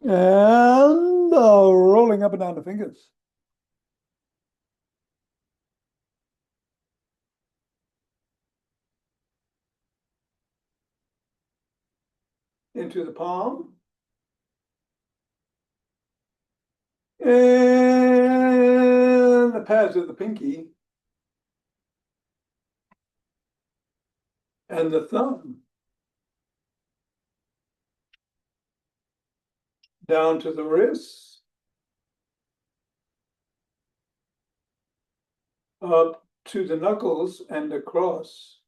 And rolling up and down the fingers. Into the palm. And the pads of the pinky. And the thumb. Down to the wrists. Up to the knuckles and across.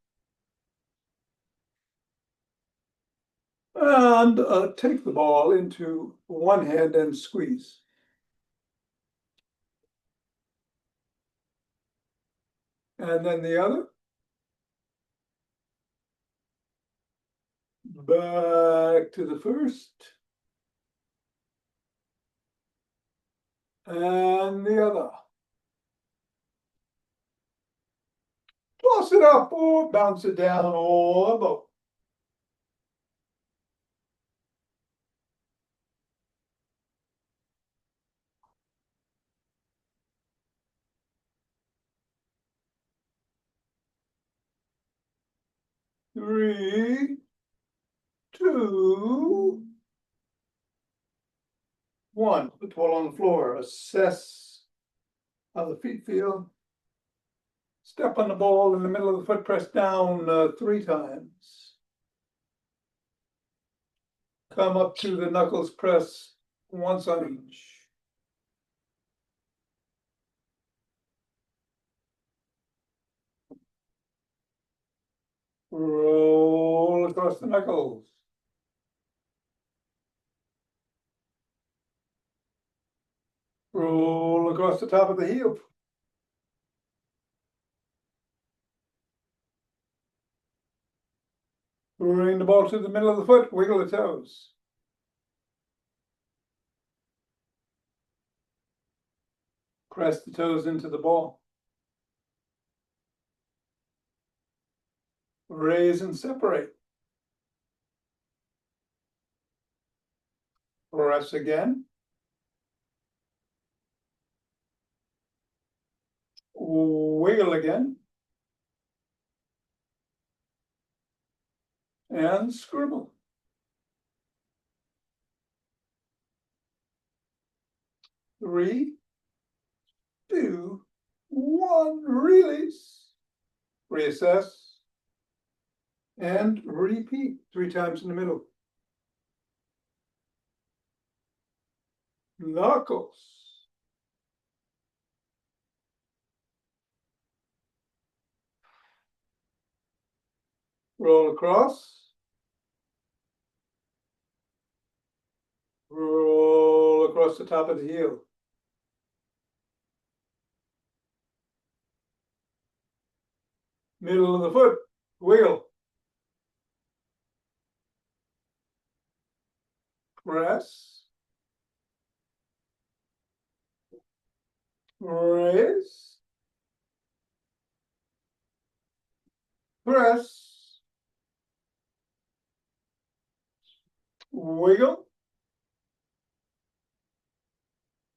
And take the ball into one hand and squeeze. And then the other. Back to the first. And the other. Toss it up or bounce it down or above. Three, two, one. Put the ball on the floor. Assess how the feet feel. Step on the ball in the middle of the foot, press down 3 times. Come up to the knuckles, press once on each. Roll across the knuckles. Roll across the top of the heel. Bring the ball to the middle of the foot, wiggle the toes. Press the toes into the ball. Raise and separate. Press again. Wiggle again. And scribble. Three, two, one, release. Reassess. And repeat 3 times in the middle. Knuckles. Roll across. Roll across the top of the heel. Middle of the foot, wiggle. Press. Raise. Press. Wiggle.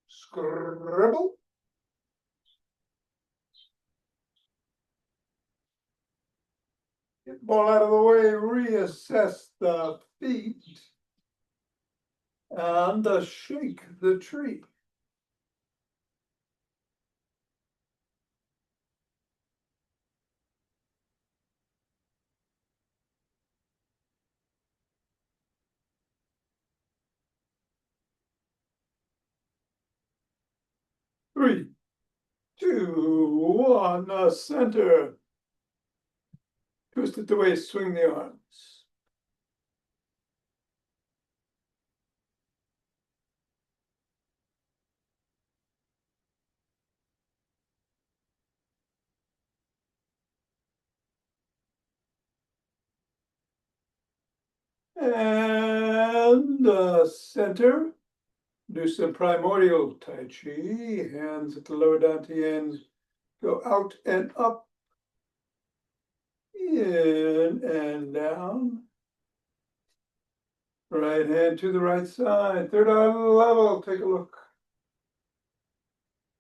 Scribble. Get the ball out of the way, reassess the feet, and shake the tree. Three, two, one, center. Twist it the waist, swing the arms. And center. Do some primordial Tai Chi. Hands at the lower dantian. Go out and up. In and down. Right hand to the right side, third eye level, take a look.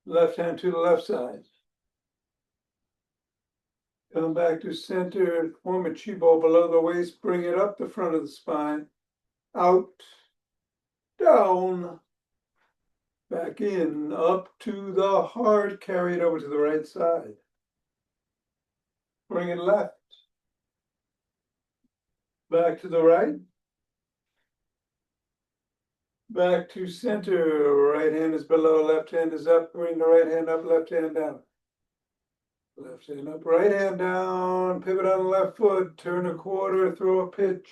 Left hand to the left side. Come back to center, form a chi ball below the waist, bring it up the front of the spine. Out, down, back in, up to the heart, carry it over to the right side. Bring it left. Back to the right. Back to center, right hand is below, left hand is up, bring the right hand up, left hand down. Left hand up, right hand down, pivot on the left foot, turn a quarter, throw a pitch.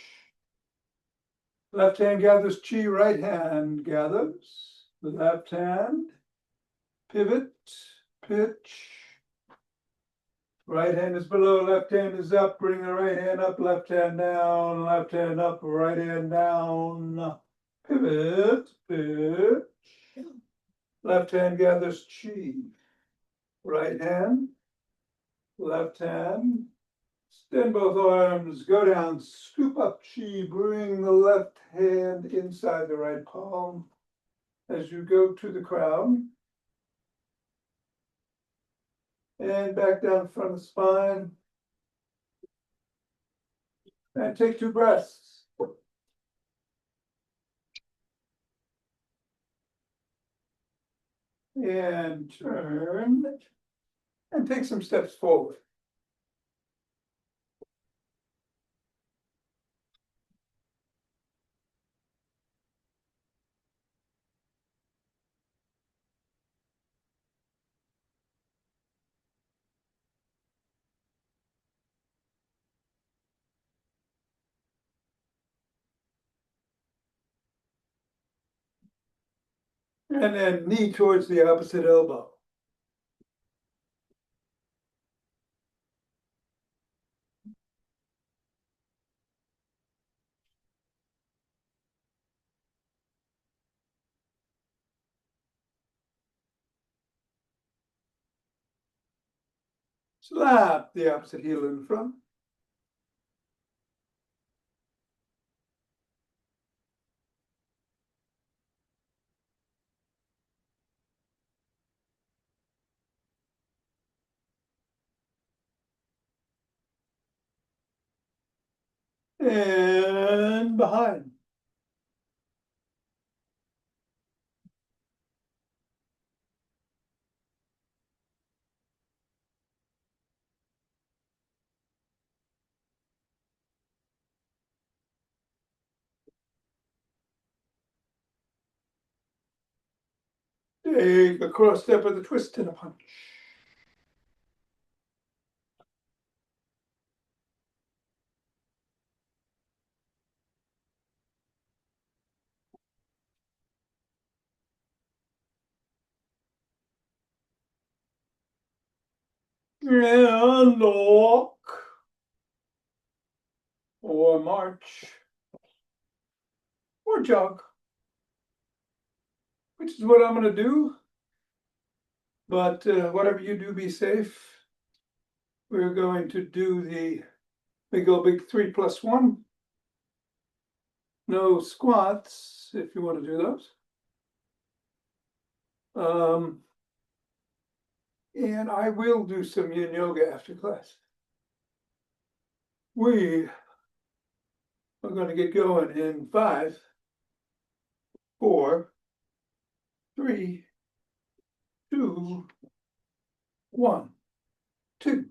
Left hand gathers chi, right hand gathers. Left hand, pivot, pitch. Right hand is below, left hand is up, bring the right hand up, left hand down, left hand up, right hand down. Pivot, pitch. Left hand gathers chi. Right hand, left hand. Extend both arms, go down, scoop up chi, bring the left hand inside the right palm as you go to the crown. And back down front of the spine. And take 2 breaths. And turn. And take some steps forward. And then knee towards the opposite elbow. Slap the opposite heel in front. And behind. Take a cross step with a twist and a punch. And walk. Or march. Or jog. Which is what I'm going to do. But whatever you do, be safe. We're going to do the big old big 3+1. No squats, if you want to do those. And I will do some yin yoga after class. We are going to get going in 5, 4, 3, 2, 1, 2.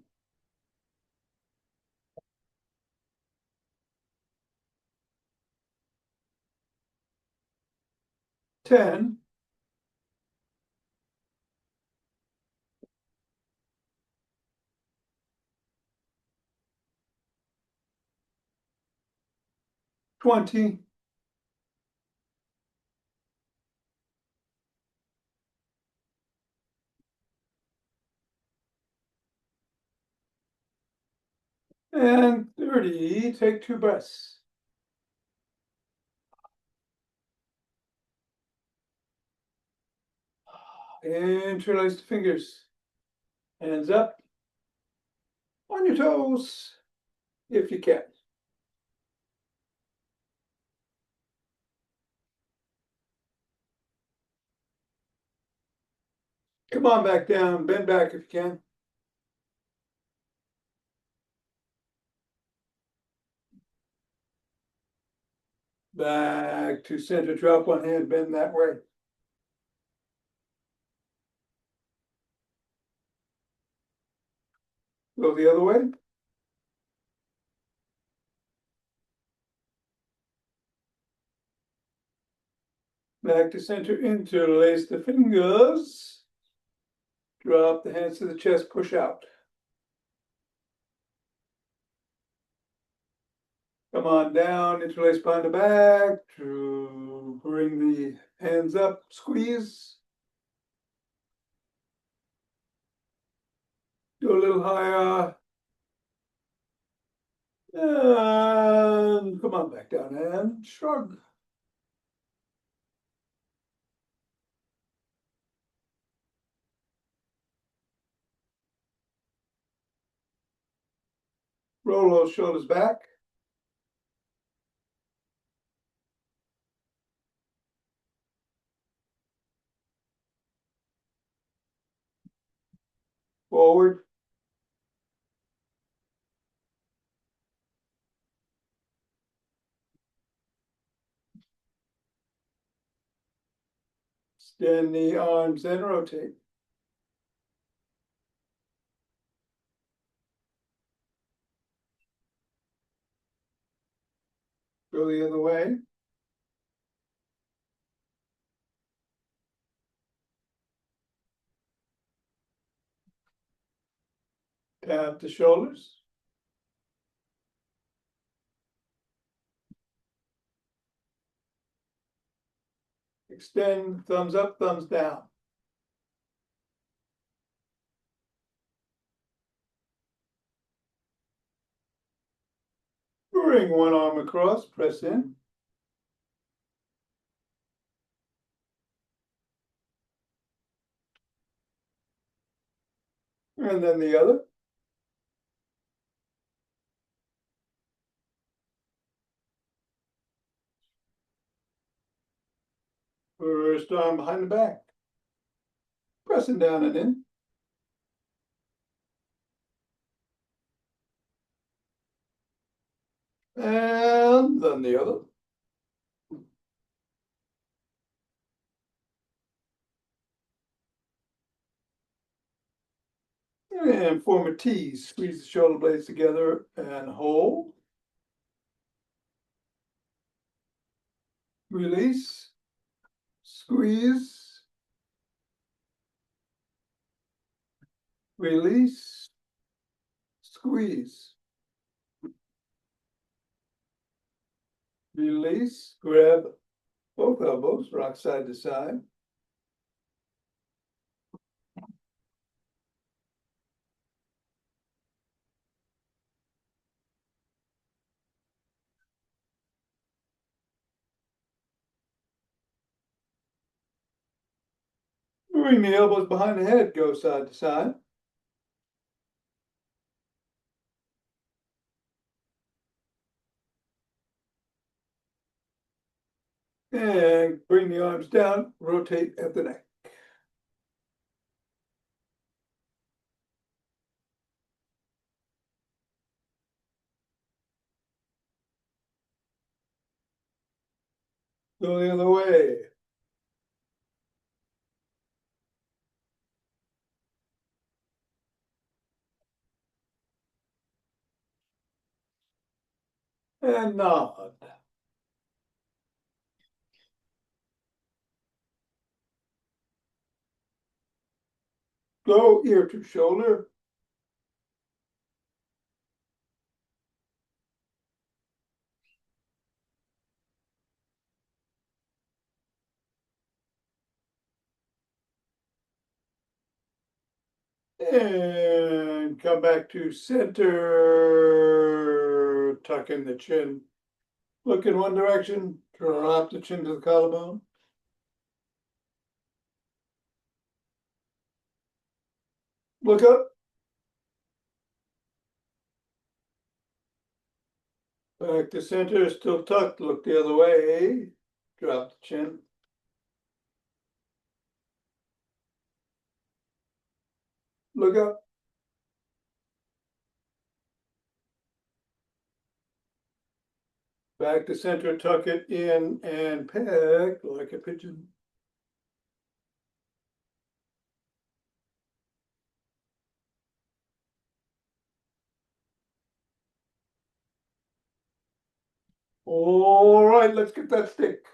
10. 20. 30. Take 2 breaths. Interlace the fingers. Hands up. On your toes, if you can. Come on back down, bend back if you can. Back to center, drop one hand, bend that way. Go the other way. Back to center, interlace the fingers. Drop the hands to the chest, push out. Come on down, interlace behind the back to bring the hands up, squeeze. Go a little higher. And come on back down and shrug. Roll those shoulders back. Forward. Extend the arms and rotate. Go the other way. Tap the shoulders. Extend, thumbs up, thumbs down. Bring one arm across, press in. And then the other. First arm behind the back. Pressing down and in. And then the other. And form a T. Squeeze the shoulder blades together and hold. Release. Squeeze. Release. Squeeze. Release. Grab both elbows, rock side to side. Bring the elbows behind the head, go side to side. And bring the arms down, rotate at the neck. Go the other way. And nod. Go ear to shoulder. And come back to center. Tuck in the chin. Look in one direction. Drop the chin to the collarbone. Look up. Back to center, still tucked. Look the other way. Drop the chin. look up. Back to center, tuck it in and peck like a pigeon. All right, let's get that stick.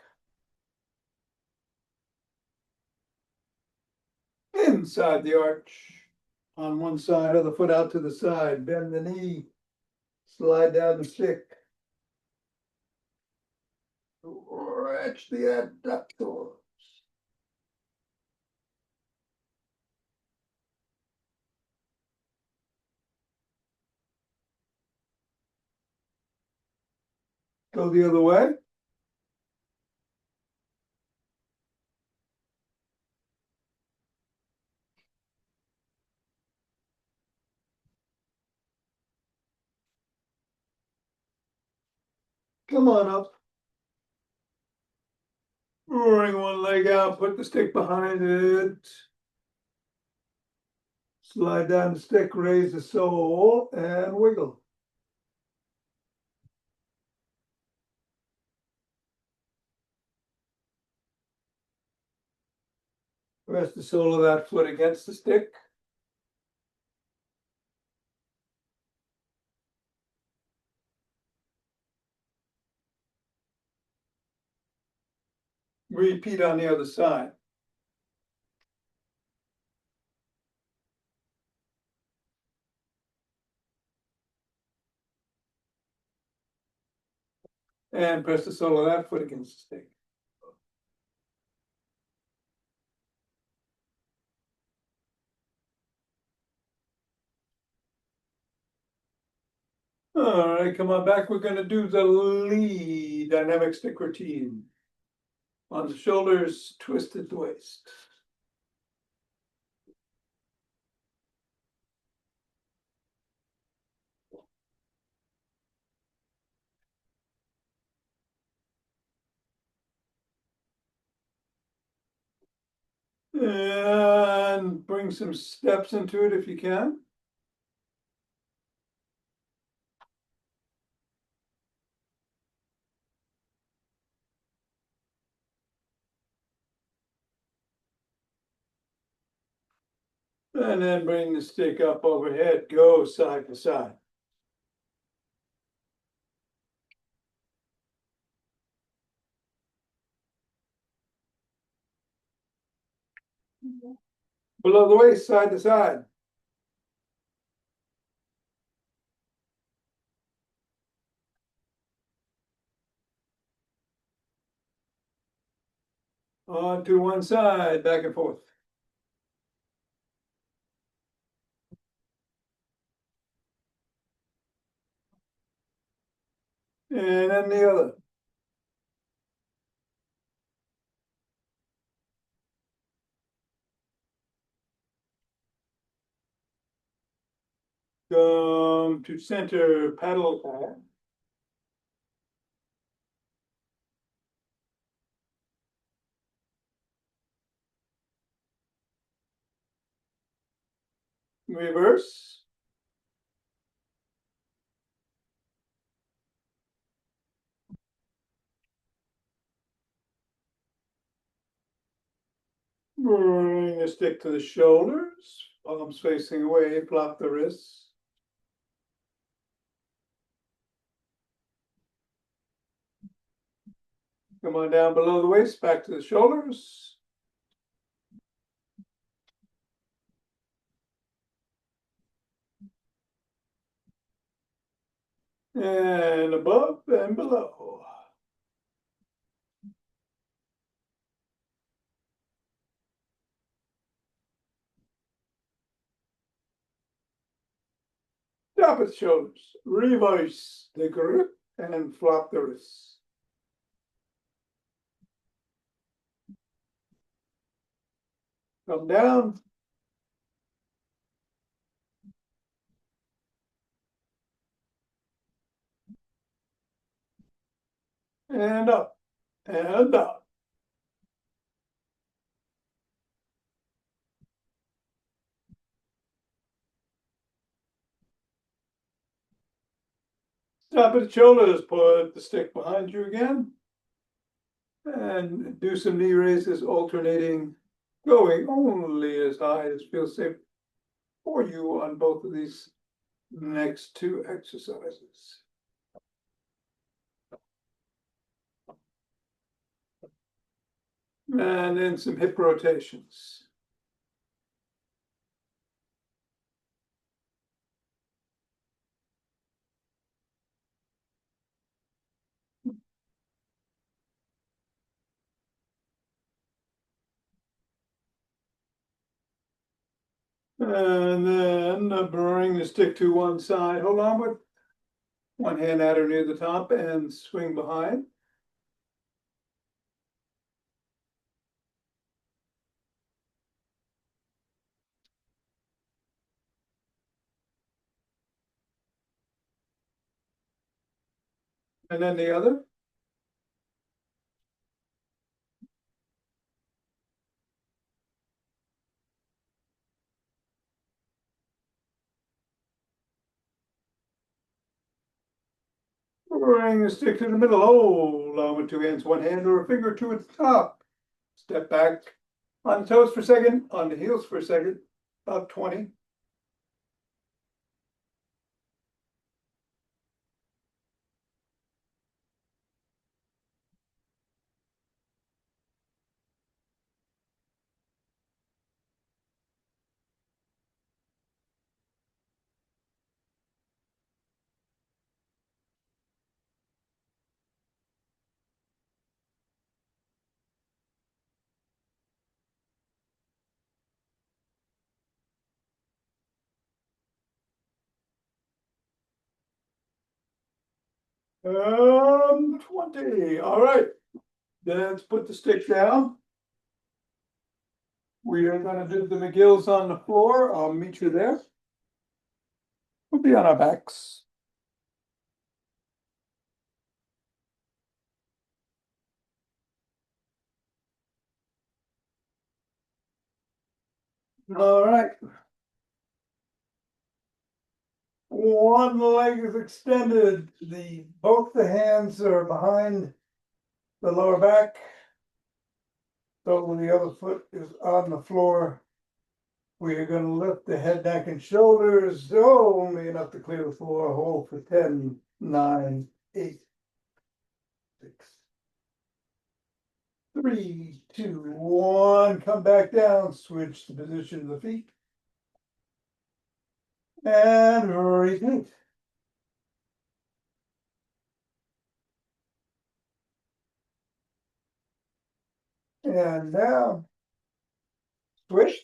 Inside the arch. On one side of the foot out to the side, bend the knee, slide down the stick. Stretch the adductors. Go the other way. Come on up. Bring one leg out, put the stick behind it. Slide down the stick, raise the sole, and wiggle. Rest the sole of that foot against the stick. Repeat on the other side. And press the sole of that foot against the stick. All right, come on back. We're going to do the lead dynamic stick routine. On the shoulders, twist at the waist. And bring some steps into it if you can. And then bring the stick up overhead, go side to side. Below the waist, side to side. On to one side, back and forth. And then the other. Come to center, paddle pad. Reverse. Bring the stick to the shoulders, palms facing away, flop the wrists. Come on down below the waist, back to the shoulders. And above and below. Stop at the shoulders, reverse the grip and flop the wrists. Come down. And up and up. Stop at the shoulders, put the stick behind you again. And do some knee raises, alternating, going only as high as feels safe for you on both of these next two exercises. And then some hip rotations. And then bring the stick to one side. Hold on with one hand at or near the top and swing behind. And then the other. Bring the stick to the middle, hold on with two hands, one hand or a finger to its top. Step back on the toes for a second, on the heels for a second, about 20. Um, 20. All right. Let's put the stick down. We are going to do the McGills on the floor. I'll meet you there. We'll be on our backs. All right. One leg is extended. Both the hands are behind the lower back. So the other foot is on the floor. We are going to lift the head, neck, and shoulders only enough to clear the floor. Hold for 10, 9, 8, 6, 3, 2, 1. Come back down. Switch the position of the feet. And repeat. And down. Switch.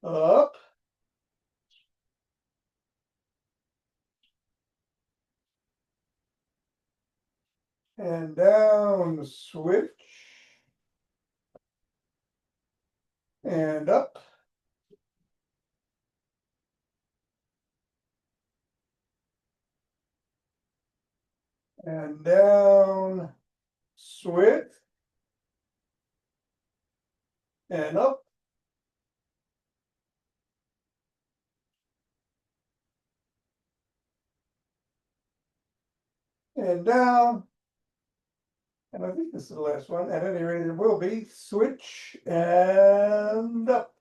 Up. And down. Switch. And up. And down. Switch. And up. And down. And I think this is the last one. At any rate, it will be switch and up.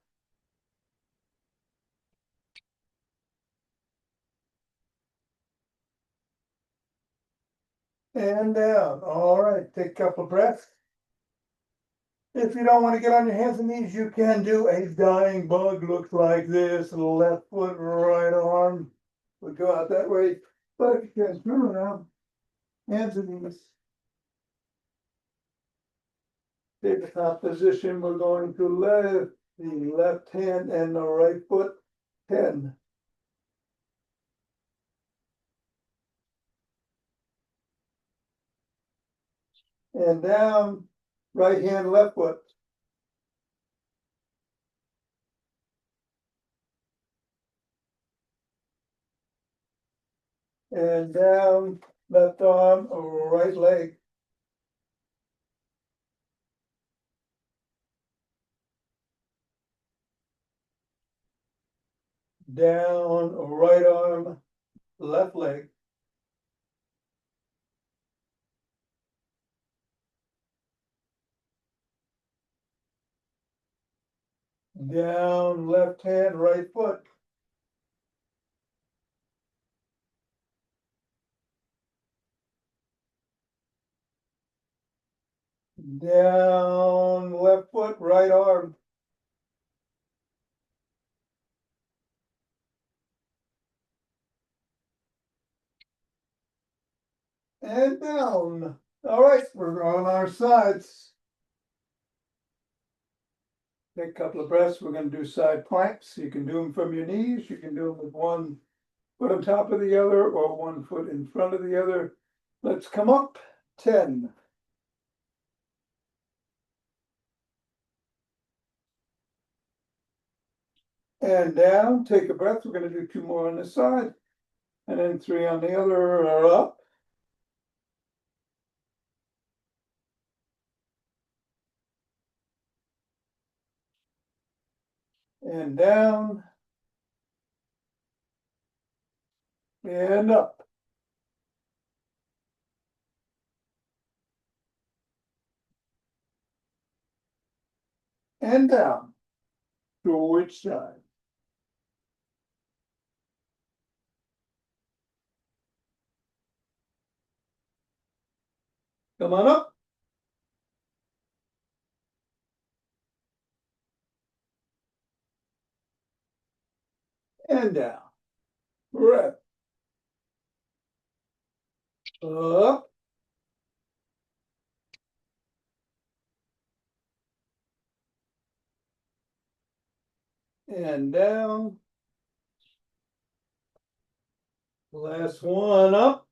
And down. All right, take a couple of breaths. If you don't want to get on your hands and knees, you can do a dying bug. Looks like this. Left foot, right arm would go out that way. But if you can turn around, hands and knees. Take the top position. We're going to lift the left hand and the right foot. 10. And down, right hand, left foot. And down, left arm, right leg. Down, right arm, left leg. Down, left hand, right foot. Down, left foot, right arm. And down. All right, we're on our sides. Take a couple of breaths. We're going to do side planks. You can do them from your knees. You can do them with one foot on top of the other or one foot in front of the other. Let's come up. 10. And down. Take a breath. We're going to do 2 more on this side. And then 3 on the other, or up. And down. And up. And down. To which side? Come on up. And down. Breath. Up. And down. Last one, up.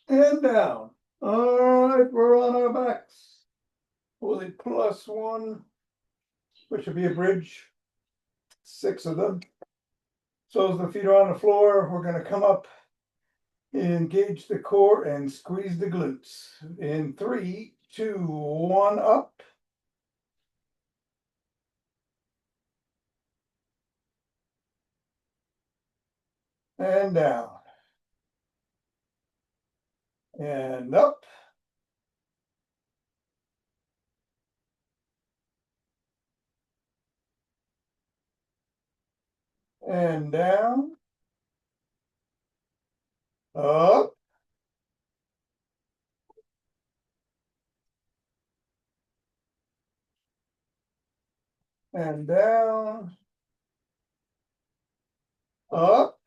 And down. All right, we're on our backs. Fully +1, which would be a bridge. 6 of them. So as the feet are on the floor, we're going to come up, engage the core, and squeeze the glutes. In 3, 2, 1, up. And down. And up. And down. Up. And down. Up.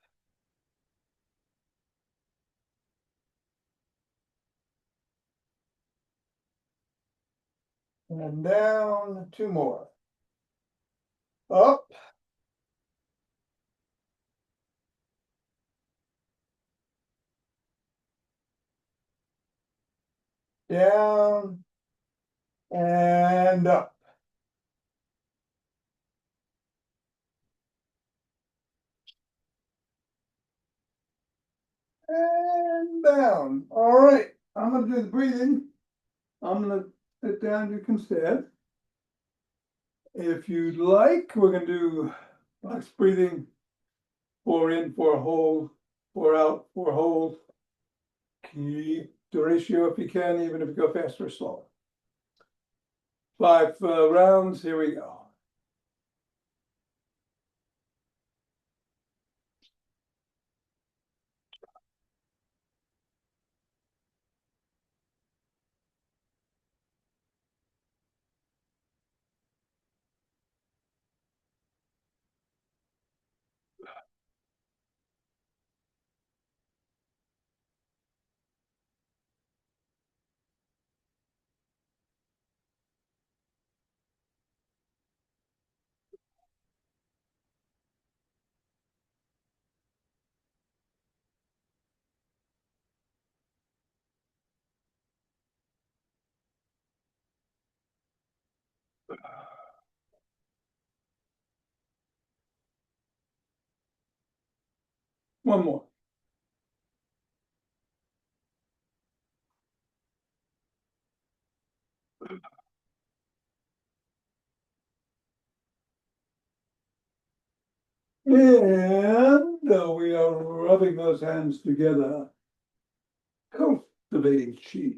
And down. 2 more. Up. Down. And up. And down. All right, I'm gonna do the breathing. I'm gonna sit down, you can stand. If you'd like, we're gonna do box breathing. 4 in, 4 hold, 4 out, 4 hold. Keep the ratio if you can, even if you go faster or slower. 5 rounds, here we go. One more. And we are rubbing those hands together, cultivating chi,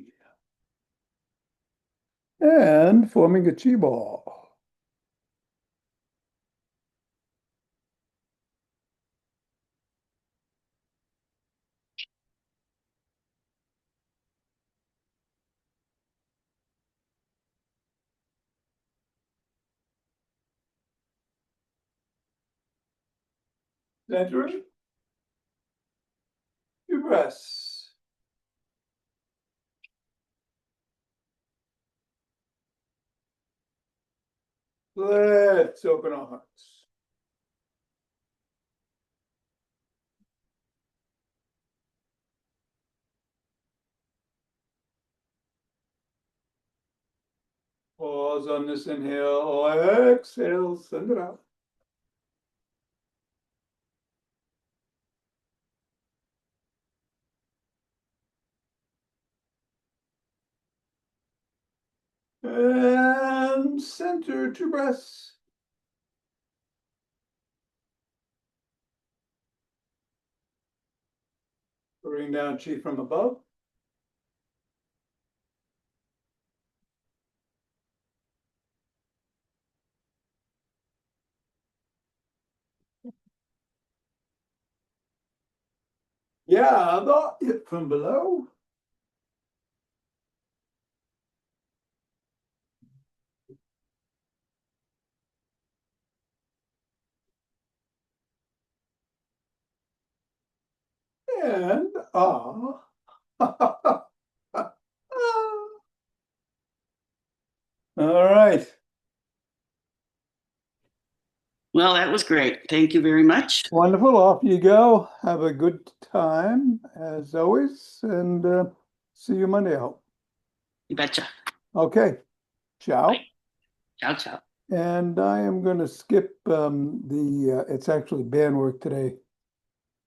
and forming a chi ball. Centering, two breaths. Let's open our hearts. Pause on this inhale, exhale, send it out. And center, two breaths. Bring down chi from above. Yeah, it from below. And ah. All right. Well, that was great. Thank you very much. Wonderful. Off you go. Have a good time as always, and see you Monday, I hope. You betcha. Okay. Ciao. Bye. Ciao, ciao. And I am going to skip it's actually band work today,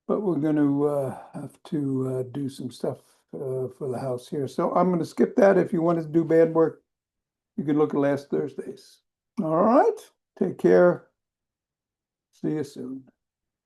but we're going to have to do some stuff for the house here. So I'm going to skip that. If you want to do band work, you can look at last Thursdays. All right. Take care. See you soon.